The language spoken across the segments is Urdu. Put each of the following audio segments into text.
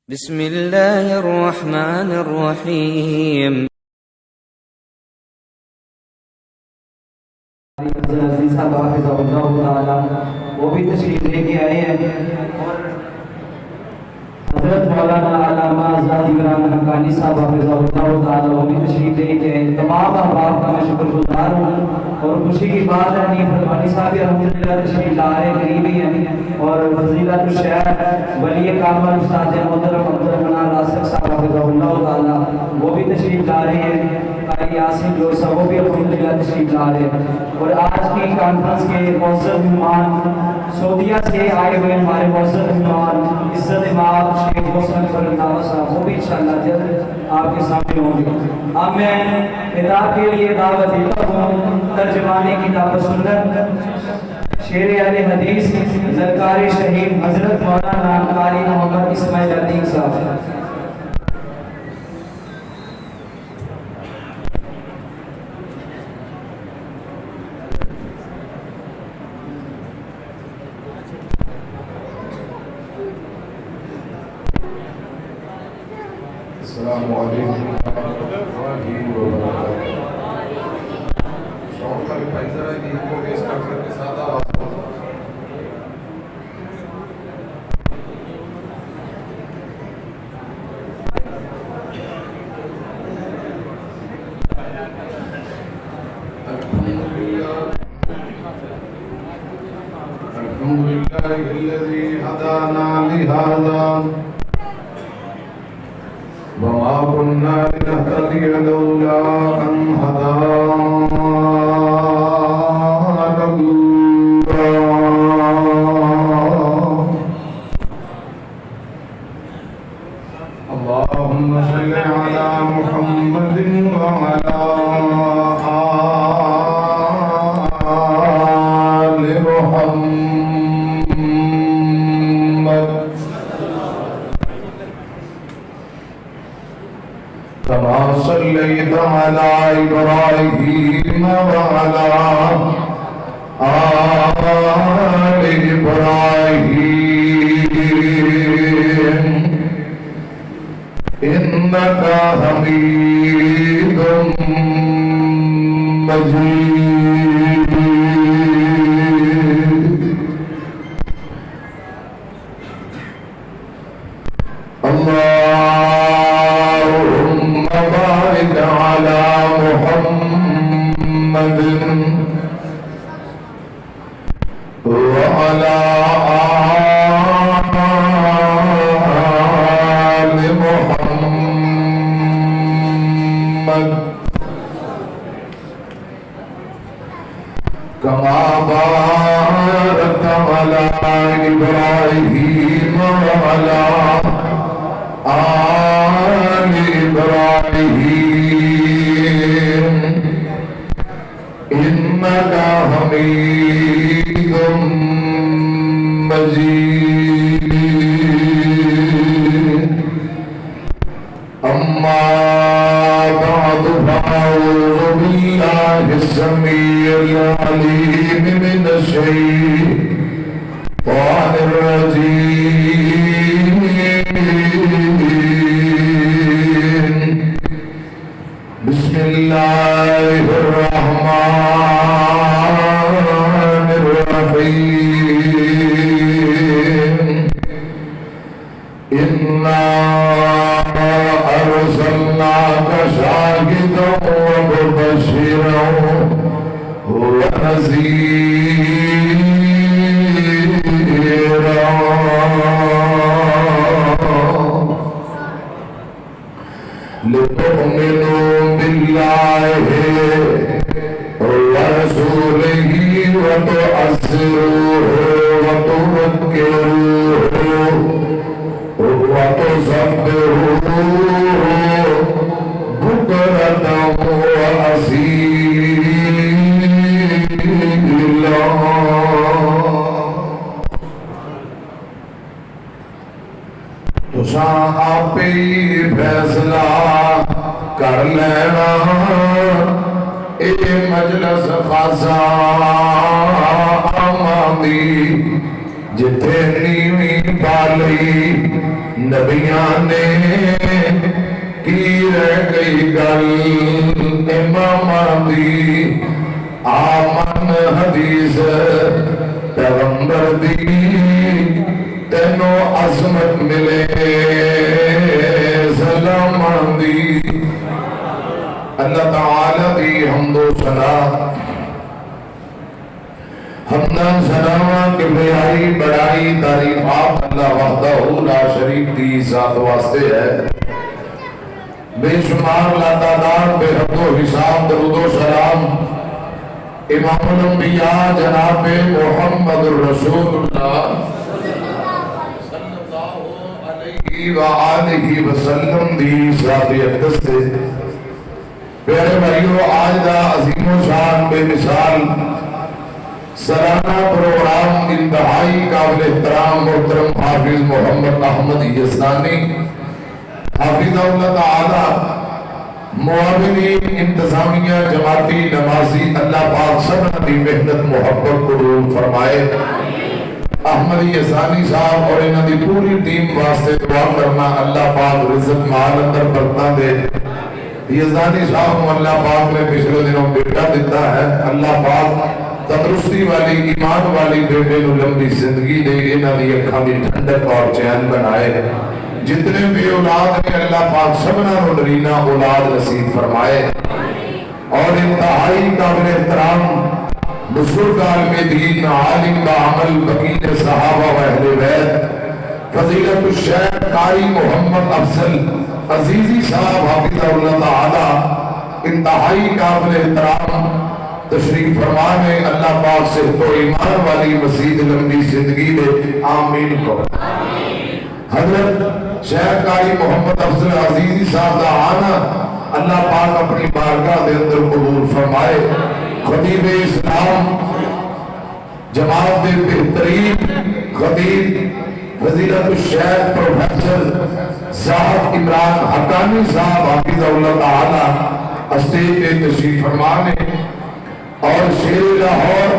بسم الله الرحمن الرحيم. وہ بھی تشریف لے کے آئے ہیں اور حضرت مولانا علامہ آزاد عمران حقانی صاحب حافظہ اللہ تعالی وہ بھی تشریف لے کے آئے. تمام احباب کا میں شکر گزار ہوں اور خوشی کی بات ہے نیم فرمانی صاحب الحمدللہ تشریف لا رہے قریبی ہیں اور فضیلت الشیخ ولی کامل استاد محترم عبدالرحمن راسخ صاحب حافظہ اللہ تعالی وہ بھی تشریف لا رہے ہیں. قاری یاسین جو سب وہ بھی الحمدللہ تشریف لا رہے ہیں. اور آج کی کانفرنس کے معزز مہمان سعودیہ سے آئے ہوئے ہمارے معزز مہمان عزت امام شیخ حسن فرناوا صاحب وہ بھی انشاءاللہ جلد آپ کے سامنے ہوں گے. اب میں خطاب کے لیے دعوت دیتا ہوں ترجمانی کتاب سنت شیر اہل حدیث زرکار شہید حضرت مولانا قاری محمد اسماعیل عتیق صاحب. السلام علیکم ورحمۃ اللہ وبرکاتہ. شوق کا بھائی ذرا یہ کو پیش کر کے ساتھ آواز الحمدللہ الذی ہدانا لہذا وما كنا لنهتدي لولا أن هدانا الله. اللهم صل على محمد وعلى آل محمد كما صليت على إبراهيم وعلى آل إبراهيم إنك حميد مجيد. اللهم بارك على محمد وعلى آل محمد كما باركت على إبراهيم وعلى آل إبراهيم إنك حميد مجيد. أما بعد فأعوذ بالله السميع العليم من الشيطان الرجيم. بسم الله الرحمن الرحيم. إنا أرسلناك شاهدا ومبشرا ونذيرا لتؤمنوا بالله ورسوله وتعزروه وتوقروه وتصبروه بكرة وأصيلا. تساں آپ ہی فیصلہ کر لینا اے مجلس خاصا آماندی جتھے نیویں بالی نبیاں نے کی رہ گئی گل امام دی آمن حدیث پیغمبر دی تینوں عظمت ملے سلام دی اللہ تعالی دی حمد و ثنا حمدہ سناواں کبریائی بڑائی تعریفات اللہ وحدہ لا شریک دی ذات واسطے ہے بے شمار لاتعداد بے حد و حساب درود و سلام امام الانبیاء جناب محمد الرسول اللہ صلی اللہ علیہ وآلہ وسلم دی ذات اقدس سے پیارے بھائیو آج دا عظیم و شان بے مثال سالانہ پروگرام انتہائی قابل احترام محترم حافظ محمد احمد یزدانی حافظ اللہ تعالی معاونین انتظامیہ جماعتی نمازی اللہ پاک سبنا دی محنت محبت قبول فرمائے احمد یزدانی صاحب اور انہاں دی پوری ٹیم واسطے دعا کرنا اللہ پاک رزق مال اندر برکتاں دے یزدانی صاحب کو اللہ پاک نے پچھلے دنوں بیٹا دیتا ہے اللہ پاک تندرستی والی ایمان والی بیٹے نو لمبی زندگی دے انہاں دی اکھاں دی ٹھنڈک اور چین بنائے جتنے بھی اولاد نے اللہ پاک سبنا نو نرینہ اولاد نصیب فرمائے اور انتہائی قابل احترام بزرگ عالم دین عالم بعمل وکیل صحابہ و اہل بیت فضیلت الشیخ قاری محمد افضل عزیزی صاحب حافظ اللہ تعالی انتہائی قابل احترام تشریف فرمانے اللہ پاک سے تو ایمان والی مزید لمبی زندگی دے آمین کو حضرت شیخ قاری محمد افضل عزیزی صاحب دا آنا اللہ پاک اپنی بارگاہ دے اندر قبول فرمائے خطیب اسلام جماعت دے بہترین خطیب فضیلت الشیخ پروفیسر صاحب عمران حقانی صاحب حافظ اللہ تعالی اسٹیج پہ تشریف فرمانے اور شیر لاہور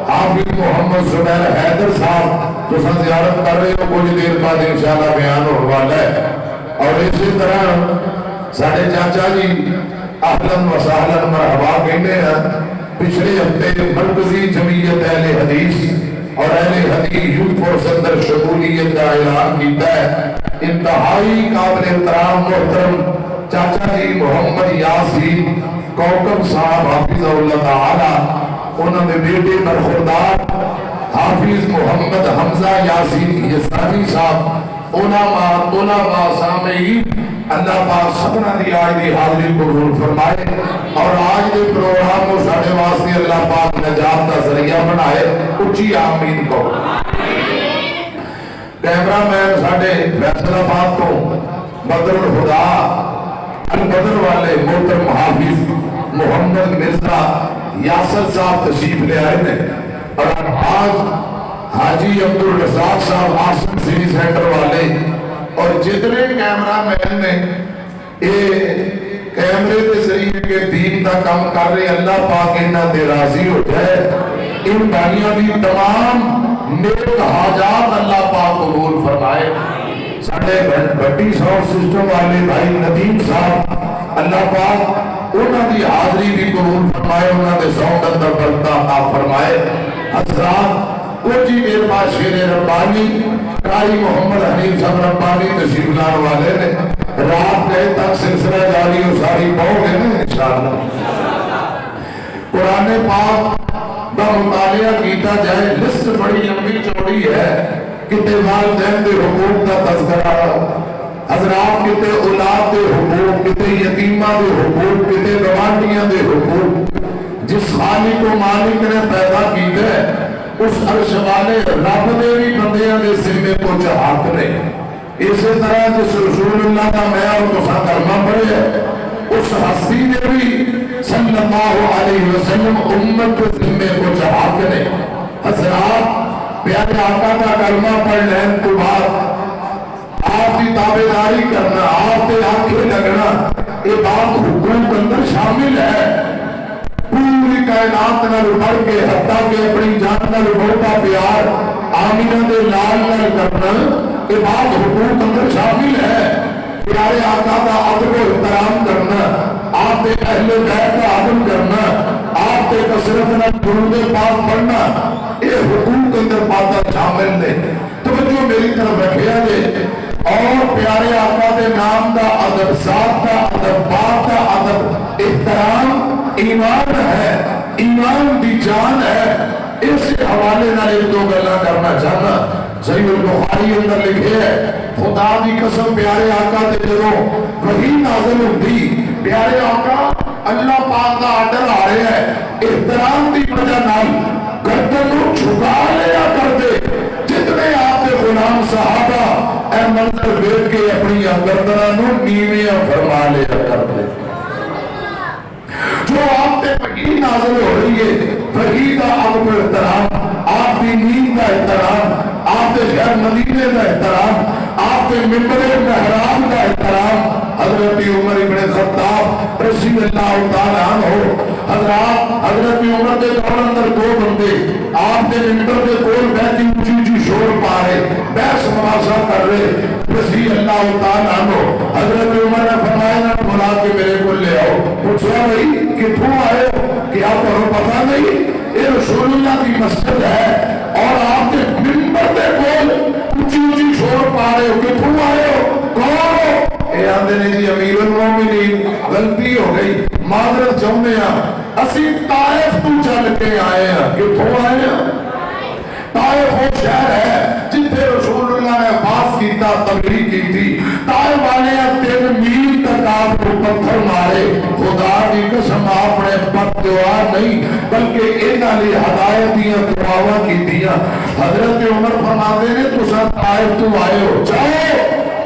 حافظ محمد زبیر حیدر صاحب تو سن زیارت کر رہے ہو کچھ دیر بعد انشاءاللہ بیان ہونے والا ہے اور اسی طرح ساڑھے چاچا جی اہلاً و سہلاً مرحبا کہنے ہیں پچھلے ہفتے مرکزی جمعیت اہل حدیث اور اہل حدیث یوتھ فورس اندر شمولیت کا اعلان کیتا ہے انتہائی قابل احترام محترم چاچا جی محمد یاسین کوکب صاحب حافظ اللہ تعالی انہوں نے بیٹے برخوردار حافظ محمد حمزہ یاسین یزدانی صاحب علماء سامعین اللہ پاک سبنا دی آج دی حاضری قبول فرمائے اور آج دے پروگرام کو ساڑھے واسطے اللہ پاک نجات کا ذریعہ بنائے اچھی آمین کو کیمرہ مین ساڑھے فیصل آباد کو بدر الخدا البدر والے محترم حافظ محمد مرزا یاسر صاحب تشریف لے آئے نے اور آج حاجی عبدالرزاق صاحب آسم سٹی سینٹر والے اور جتنے کیمرہ مین نے کیمرے کے ذریعے کے دین کا کام کر رہے اللہ پاک انہاں تے راضی ہو جائے ان بھائیوں کی تمام نیک حاجات اللہ پاک قبول فرمائے ساڑھے بڑی ساؤنڈ سسٹم والے بھائی ندیم صاحب اللہ پاک انہاں دی حاضری بھی قبول فرمائے انہاں دے ساؤنڈ اندر برکت عطا فرمائے حضرات کچھ ہی دیر بعد شیر ربانی قاری محمد حنیف صاحب ربانی تشریف لانے والے نے رات گئے تک سلسلہ جاری اور ساری پاؤ گے نا انشاءاللہ قرآن پاک کا مطالعہ کیتا جائے لسٹ بڑی لمبی چوڑی ہے کتے والدین دے حقوق کا تذکرہ حضرات کتے اولاد دے حقوق کتے یتیمہ دے حقوق کتے گوانٹیاں دے حقوق جس خالق و مالک نے پیدا کیتے اس عرش والے رب دے بھی بندیاں دے ذمے کو چاہت نے اسی طرح جس رسول اللہ کا میں اور تسا کلمہ پڑھے اس ہستی نے بھی صلی اللہ علیہ وسلم امت کے ذمے کو چاہت نے حضرات پیارے آقا کا کلمہ پڑھ لینے کے بعد آپ کی تابعداری کرنا آپ کے آنکھیں لگنا یہ بات حکومت اندر شامل ہے پوری کائنات نال بڑھ کے حتیٰ کہ اپنی جان نال بڑھتا پیار آمینہ دے لال نال کرنا یہ بات حقوق اندر شامل ہے. پیارے آقا کا ادب و احترام کرنا, آپ کے اہل بیت کا ادب کرنا, آپ کے کثرت نہ درود پاک پڑھنا, یہ حقوق اندر باتیں شامل نے. توجہ میری طرف رکھیا جے. اور پیارے آقا کے نام دا ادب, ذات دا ادب, بات دا ادب, احترام ایمان ہے, ایمان دی جان ہے. اس حوالے نہ ایک دو گلا کرنا چاہنا. صحیح البخاری اندر لکھے ہے, خدا دی قسم پیارے آقا تے جدوں وحی نازل ہوندی, پیارے آقا اللہ پاک دا آرڈر آ رہا ہے, احترام دی وجہ نال گردن کو جھکا لیا کرتے. جتنے آپ کے غلام صحابہ اے منظر دیکھ کے اپنی گردنوں نیویاں فرما لیا کرتے. جو آپ کے وحی نازل ہو رہی ہے, وحی کا ادب و احترام, آپ کی نیند کا احترام, آپ کے شہر مدینے کا احترام, آپ کے ممبر محراب کا احترام. حضرت عمر ابن خطاب رضی اللہ تعالیٰ عنہ, حضرت عمر کے دور اندر دو بندے آپ کے ممبر کے کول بیٹھی اونچی اونچی شور پا رہے, بحث مباحثہ کر رہے رضی اللہ تعالیٰ عنہ. حضرت عمر نے فرمایا نہ بلا کے میرے کو لے آؤ. پوچھا بھائی کتوں آئے ہو, کیا تمہیں پتہ نہیں یہ رسول اللہ کی مسجد ہے اور آپ کے ممبر کے کول اونچی اونچی شور پا رہے ہو, کتوں آئے ہو, کون ہو؟ اے آندے نے جی امیر المومنین غلطی ہو گئی, معذرت چاہتے ہیں, اسی طائف تو چل کے آئے ہیں. کتوں آئے ہیں؟ طائف وہ شہر ہے جتنے رسول اللہ نے عباس کیتا, تبلیغ کی تھی. طائف والے 3 میل تک آپ کو پتھر مارے. خدا کی قسم آپ نے بد دعا نہیں بلکہ انہاں لی ہدایت دیاں دعاواں کی دیا. حضرت عمر فرماتے نے تساں طائف تو آئے ہو, جاؤ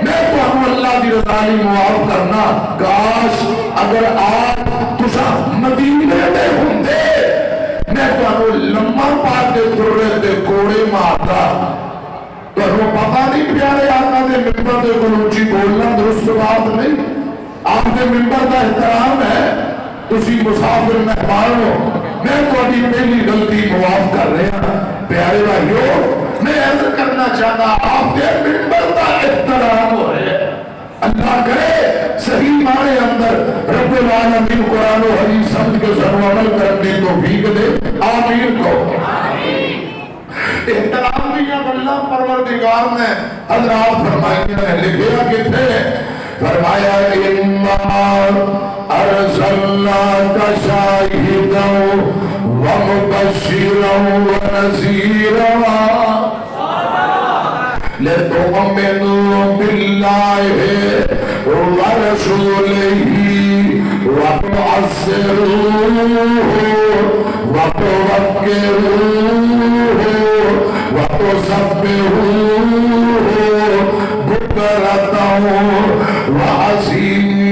میں تو ہم اللہ کی رضا لی معاف کرنا. کاش اگر آج تساں مدینے میں ہوندے میں تو ہم لمبا پا کے تھوڑے دے کوڑے مارتا. تو ہم پتہ نہیں پیارے آقا دے ممبر دے کو اونچی بولنا درست بات نہیں. آپ کے ممبر کا احترام ہے, تسی مسافر مہمان ہو, میں تو ابھی پہلی غلطی معاف کر رہے ہیں. پیارے بھائیو میں عرض کرنا چاہتا آپ کے ممبر کا احترام ہو ہے. اللہ کرے صحیح معنی اندر رب العالمین قرآن و حدیث سمجھ کے سر عمل کرنے توفیق دے, آمین کو. احترام دیا اللہ پروردگار نے حضرات فرمائیاں لکھیا کتنے, فرمایا اِنَّا أَرْسَلْنَاكَ شَاهِدًا وَمُبَشِّرًا وَنَذِيرًا لِتُؤْمِنُوا بِاللَّهِ وَرَسُولِهِ وَتُعَزِّرُوهُ وَتُوَقِّرُوهُ وَتُسَبِّحُوهُ بُكْرَةً وَأَصِيلًا.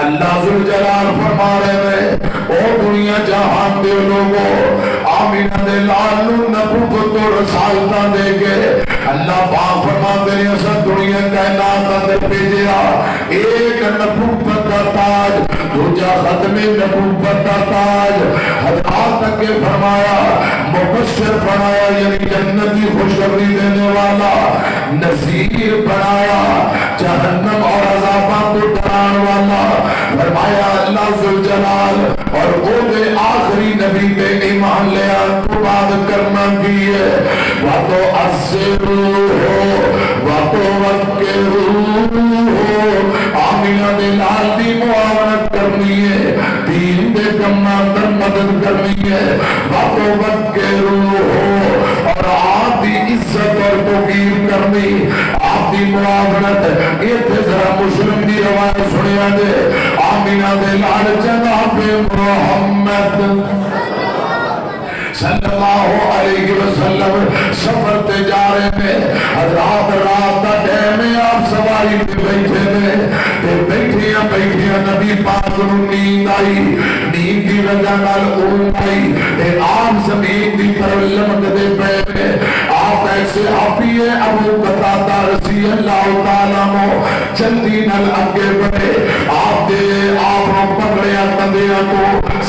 اللہ ذوالجلال فرما رہے ہیں, او دنیا جہان دے لوگوں, آمینہ دے لال نبوت و رسالتہ دے کے اللہ پاک فرما دے رہے ہیں دنیا کائنات اندر بھیجیا ایک نبوت کا تاج, دوجا ختم نبوت کا تاج. حضرات تک کے فرمایا مبشر بنایا یعنی جنتی خوشخبری دینے والا, نذیر بنایا جہنم اور عذاباں کو ڈران والا. فرمایا اللہ ذوالجلال اور وہ دے آخری نبی پہ ایمان لے آن کو بات کرنا کی ہے. وَتُعَزِّرُوهُ وَتُوَقِّرُوهُ, آمینہ دے لال دی معاونت کرنی ہے, دین دے کمہ اندر مدد کرنی ہے. وَتُوَقِّرُوهُ, اور آپ دی عزت اور توقیر کرنی, آپ دی معاونت. یہ تھے ذرا مسلم دی روایت سنیا دے, آمینہ دے لال جناب محمد صلی اللہ علیہ وسلم سفر تے جا رہے میں. حضرات رات کا ٹائم ہے, آپ سواری پہ بیٹھے میں, بیٹھیاں نبی پاک نو نیند آئی, نیند کی وجہ نال اونگ آئی, آپ زمین دی طرف لمٹ دے پے میں. آپ ایسے آپی ہے ابو قتادہ رضی اللہ تعالیٰ عنہ جلدی نال آگے بڑھے, آپ دے آپ پکڑیا کندیاں کو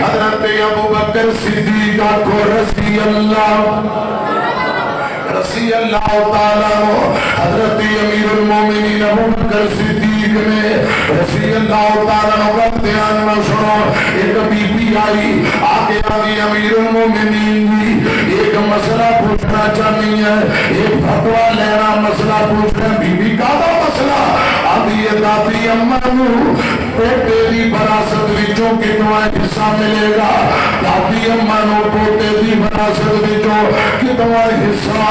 حضرت ابو بکر صدیق کو رضی اللہ تعالیٰ حضرت امیر المومنین ابو بکر صدیق نے رضی اللہ تعالیٰ کا دھیان نہ سنو. ایک بی بی آئی آگے آگے امیر المومنین بھی ایک مسئلہ پوچھنا چاہنی ہے, ایک فتوہ لینا مسئلہ پوچھنا. بی بی کا مسئلہ آدھی دادی اماں نو پوتے دی وراثت وچوں کتنا حصہ ملے گا, دادی اماں نو پوتے دی وراثت وچوں کتنا حصہ,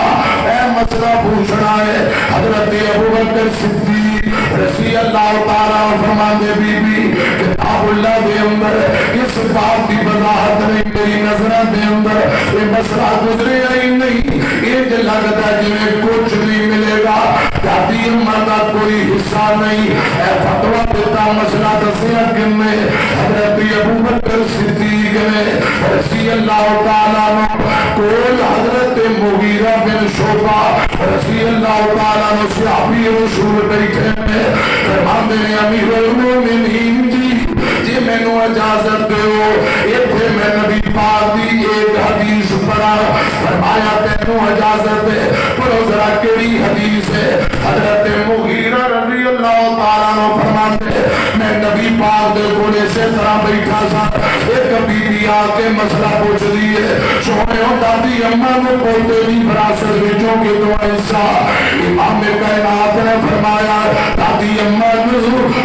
اے مسئلہ پوچھنا ہے. حضرت ابو بکر صدیق رضی اللہ تعالیٰ فرماندے بی بی کتاب اللہ دے اندر اس بات کی وضاحت نہیں, میری نظروں دے اندر یہ مسئلہ گزریا ہی نہیں. یہ لگتا ہے جویں کچھ نہیں ملے گا, دادی اماں کا کوئی حصہ نہیں. اے فتویٰ دیتا مسئلہ دسیا کن نے, حضرت ابو بکر صدیق نے رضی اللہ تعالیٰ کول حضرت مغیرہ بن شعبہ رضی اللہ تعالیٰ نے صحابی رسول بیٹھے میں فرماندے نے امیر المومنین جی میں نو اجازت دیو ایتھے میں نبی پاک دی ایک حدیث پڑھا. فرمایا تینوں اجازت دے پڑھو ذرا کیڑی حدیث ہے. حضرت مغیرہ رضی اللہ تعالیٰ نے فرماتے میں نبی پاک دے کول اسی طرح بیٹھا سا, ایک بی بی آ کے مسئلہ پوچھ دی ہے, سونے دادی اماں کو پوتے دی وراثت وچوں کتنا حصہ. امام کائنات نے فرمایا دادی اماں کو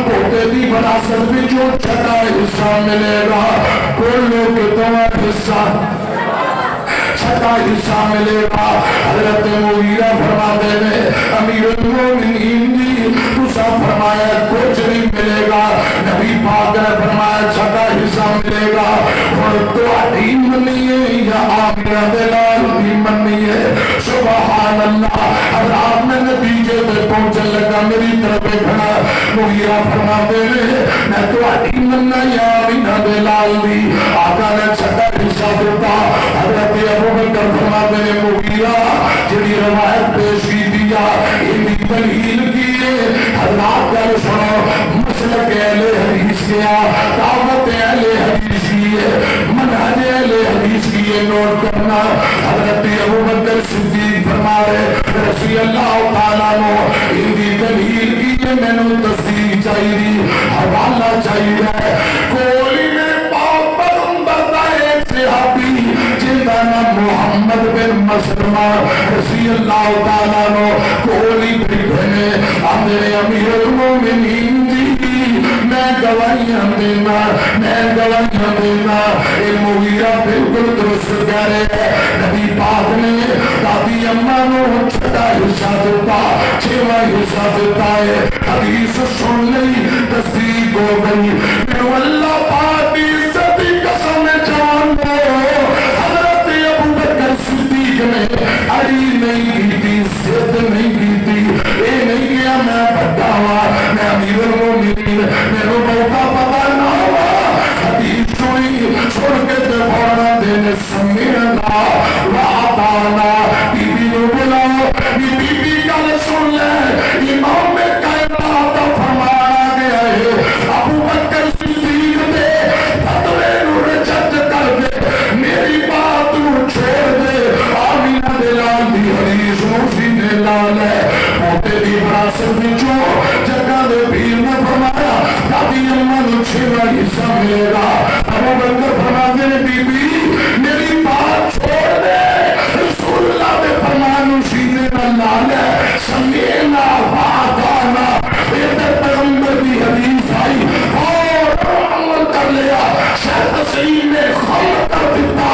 پوتے دی وراثت وچوں چھٹا حصہ ملے گا. کل کتنا حصہ, چھٹا حصہ ملے گا. حضرت مغیرہ فرماتے ہیں امیر المومنین جی تسا فرمایا کچھ نہیں ملے گا, نبی پاک نے فرمایا چھٹا حصہ ملے گا. اور تہاڈی منی ہے یا آمینہ دے لال دی منی ہے. سبحان اللہ. حضرات میں نتیجے پہ پہنچنے لگا, میری طرف کھڑا مغیرہ فرماتے ہیں میں تہاڈی مننا یا آمینہ دے لال دی. آقا نے چھٹا حصہ دیتا. حضرت ابو بکر فرماتے ہیں مغیرہ جڑی روایت پیش کی دیا ان کی دلیل کی ہے. حضرات کا سنو مسلک اہل حدیث کیا, دعوت اہل حدیث کی ہے, منہج اہل حدیث کی ہے, نوٹ کرنا. حضرت ابو بکر صدیق فرمائے رضی اللہ تعالیٰ نو ان کی دلیل کی ہے, میں نے تصدیق چاہیے, حوالہ چاہیے. کوئی میرے پاک پر اندرتا ہے صحابی جن کا نام محمد بن مسلمہ رضی اللہ تعالیٰ نو کوئی بیٹھے نے اندر امیر المومنین جی میں گواہیاں دینا, میں گواہیاں دینا. اے مغیرہ بالکل درست کہہ رہے ہیں. نبی پاک نے دادی اماں نو چھٹا حصہ دیتا, چھواں حصہ دیتا ہے. حدیث سن لی تصدیق ہو گئی. میں اللہ پاک کی عزت کی قسم جان دو حضرت ابو بکر صدیق نے اڑی نہیں کی تھی, ضد نہیں کی تھی. اے نہیں کیا میں بڑا ہوا, میں امیر المومنین, میرے موقع پتا نہ ہوا. حدیث سنی سن کے فوراً دینے سمینا وعطانا. بی بی نو بلاؤ, بی بی کل سن لے امام کائنات فرمایا گیا ہے ابو بکر صدیق دے فتوے نو رجت کر دے, میری بات نو چھوڑ دے. آمینہ دے لال دی حدیث نو سینے لال ہے. پوتے دی وراثت وچوں جگہ دے پیر نے فرمایا دادی اماں نو چھواں حصہ ملے گا. ابو بکر فرماتے ہیں بی بی میری بات چھوڑ دے, رسول اللہ دے فرمان نو سینے لال ہے. سمینا وعدانا, ادھر پیغمبر دی حدیث آئی اور عمل کر لیا. شاید صحیح نے خم کر دیتا.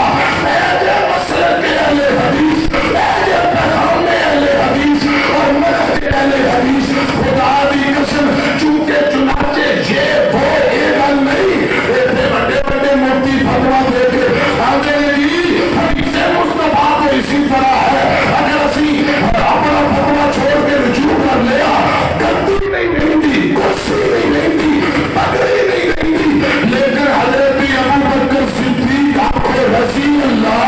اے جے مسئلہ کے اہل حدیث, اے جے پیغام اہل حدیث اور منہج اہل حدیث, خدا دی قسم چونکہ چنانچہ یہ وہ ایک نہیں. ایسے بڑے بڑے مفتی فتویٰ دے کے آگے جی حدیث مصطفیٰ تو اسی طرح ہے. اگر اسی اپنا فتویٰ چھوڑ کے رجوع کر لیا, گلتی نہیں رہتی, کرسی نہیں رہتی, پگڑی نہیں رہتی. لیکن حضرت ابو بکر صدیق آپ کو رضی اللہ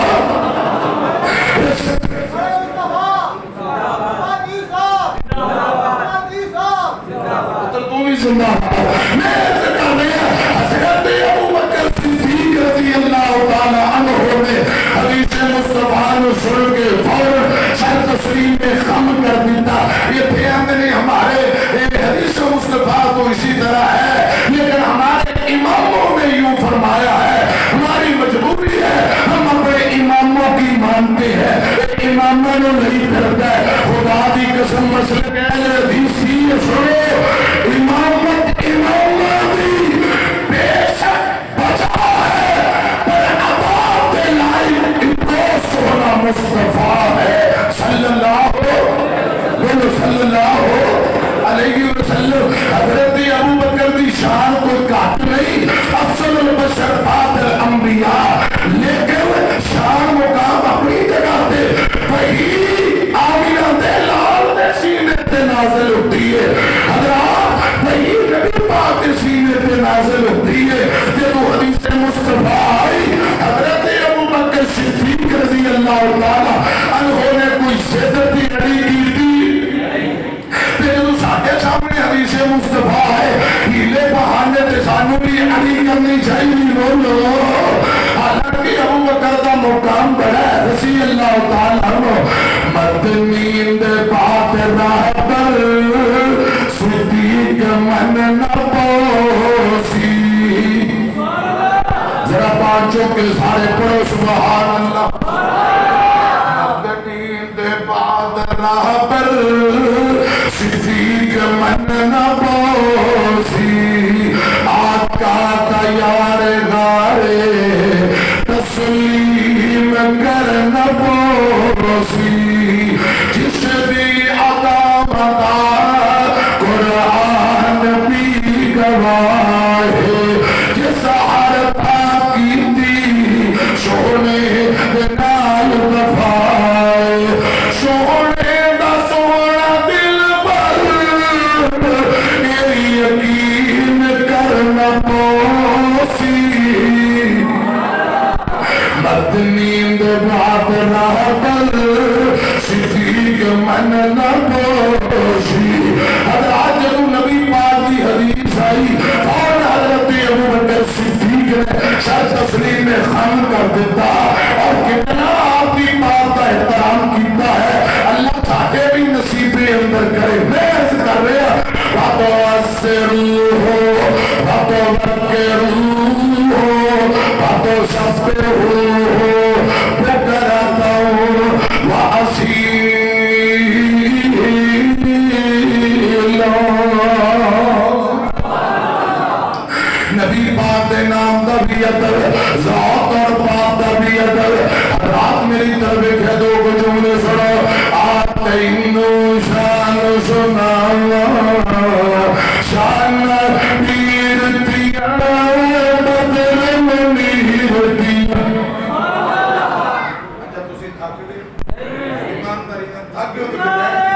تو بھی زندہ. میں ایسے کر رہے ہیں حضرت ابو بکر صدیق رضی میں نہیں کرتا ہے خدا دی قسم مسلک اہل حدیث ہی سنو امامت دی بے شک بچا ہے پر عذاب دے لائق اتنا سونا مصطفیٰ ہے صلی اللہ علیہ وسلم حضرت ابو بکر دی شان کوئی کٹ نہیں افضل البشر بعد الانبیاء لیکن شان مقام اپنی جگہ تے وہی آمینہ دے لال دے سینے تے نازل ہوتی ہے حضرات وہی نبی پاک دے سینے تے نازل ہوتی ہے جب حدیث مصطفیٰ آئی حضرت ابو بکر صدیق رضی اللہ تعالی عنہ نے کوئی صدر دی اڑی کی تھی ساکے سامنے حدیث مصطفیٰ ہے ہیلے بہانے تے سانو بھی اڑی کرنی چاہیے بولو حالانکہ ابو بکر دا مقام بڑا ہے رضی اللہ تعالیٰ عنہ مدنی دے بات راہ پر صدیق من نبوسی ذرا پانچوں کے سارے پڑھو سبحان اللہ مدنی دے بات راہ پر صدیق من نبوسی آقا تیار غارے تسلیم کر نبوسی جس بھی عدامت قرآن بھی گواہ ہے جس ہر پاکی دی سونے نال دفائے سونے دا سونا دل یقین کرنا پوسی مدنی دے بات راہ پر صدیق من نبوسی حضرات جب نبی پاک دی حدیث آئی اور حضرت ابو بکر صدیق نے سر تسلیم میں خم کر دیتا اور کتنا آپ کی بات کا احترام کیتا ہے اللہ چاہتے بھی نصیبے اندر کرے میں ایسے کر رہا وَتَوَسِّرُوهُ وَتَوَكِّرُوهُ وَتَوَسَّبِّحُوهُ بُكْرَةً وَأَصِيلًا نبی پاک دے نام دا بھی ادب ذات اور پاک دا بھی ادب رات میری طرف ہے دو کو جملے سنو آتے انو شان سناوا شان پیر دیا بدل منیر دیا اچھا تسی تھک گئے ایمانداری نال تھک گئے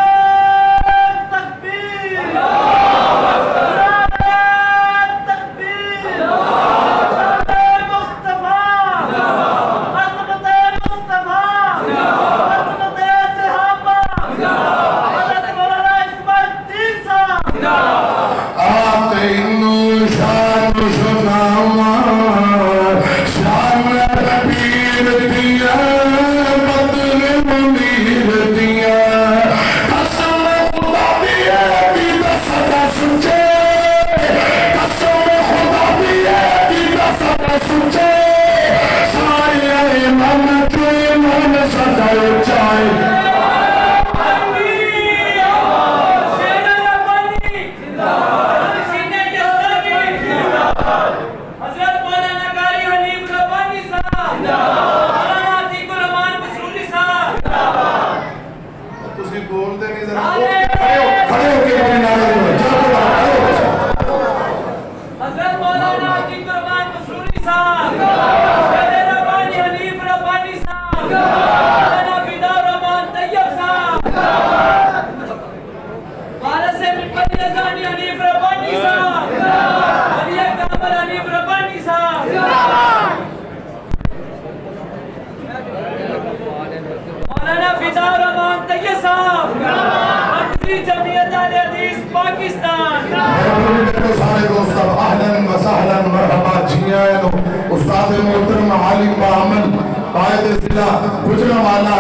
تو سارے دوست اہلن و سہلن مرحبا جیائن استاد محترم عالم بعمل قائد ضلع گجرانوالہ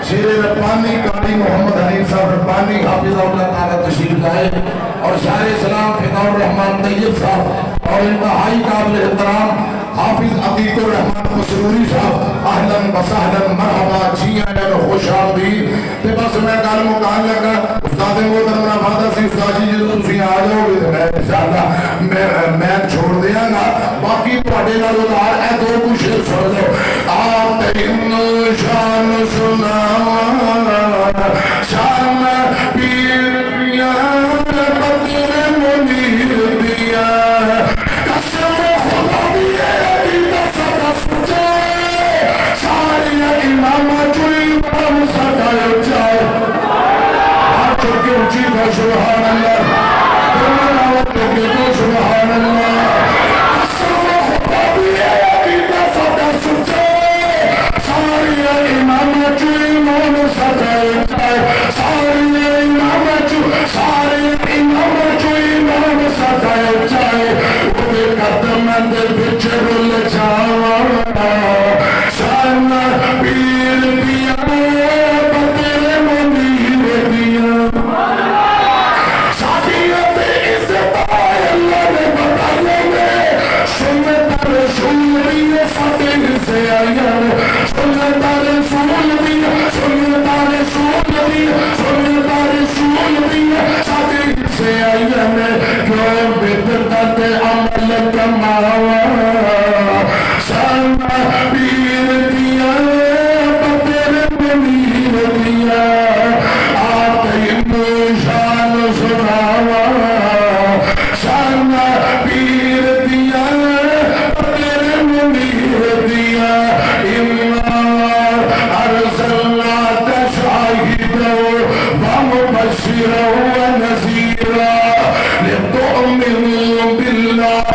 شیر ربانی قاری محمد حنیف صاحب ربانی حافظ اللہ تعالیٰ تشریف لائے اور شاعر اسلام فدا الرحمن طیب صاحب اور انتہائی قابل احترام حافظ عتیق الرحمن مسروری صاحب اہلن بسہلن مرحبا جی آئین خوش آمدید تے بس میں گل مکان لگا استاد محترم نے فرمایا سی استاد جی جدوں تسی آ جاؤ گے تے میں انشاءاللہ میں چھوڑ دیاں گا باقی تواڈے نال ادھار اے دو کچھ سن لو آپ تین شان سناواں شان پیر پیا پتر منیر دیا قسم خدا دی ہے سدا سچا ساری امام چوئی بم سدا چاہے چوکے اونچی کو سبحان اللہ چوکے کو سبحان اللہ قسم خدا دی ہے سدا سچا ساری امام چوئی بم سدا چاہے ساری امام چوئی بم سدا چاہے وہ قدم دے وچ رل جاواں شان پیر دیا پتر منیر دیا ساتھیوں تے عزت اللہ نے بتایا میں سنت رسول بھی فتح سے آیا سنت رسول بھی سنت رسول بھی سنت رسول بھی ساتھی سے آیا میں کیوں بدعت عمل کماوا شان پیر دیا پتر منیر دیا آتیم شان سناوا شان پیر دیا پتر منیر دیا ارسلناک شاہدا ومبشرا ونذیرا لتؤمنوا باللہ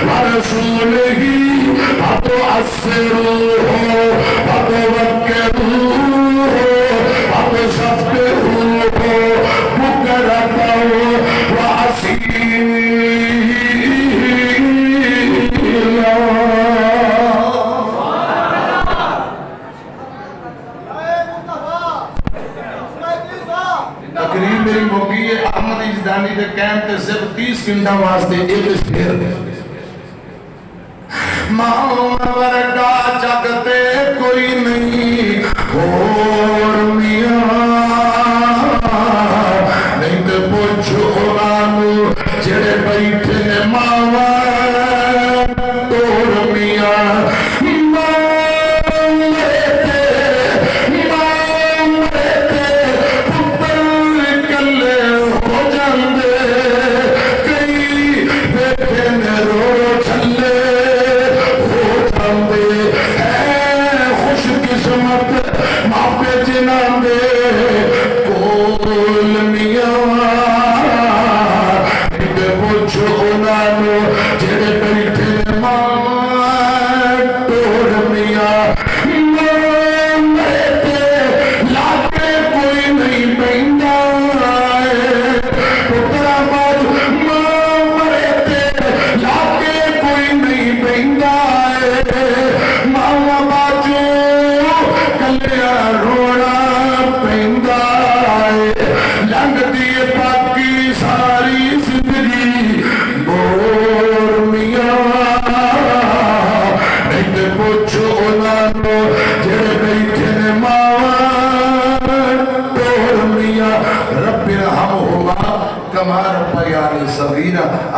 ورسولہ وتعزروه وتوقروه وتسبحوه بكرة وأصيلا. تقریر میری موقعی ہے احمد اجدانی دے کہن تے صرف 30 منٹاں واسطے ایک شعر ماں ورگا جگتے کوئی نہیں اور میاں نہیں تے پوچھو انہوں جڑے بیٹھے نے ماں اور میاں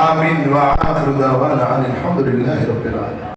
آمین وآخر دعوانا الحمد للہ رب العالمين.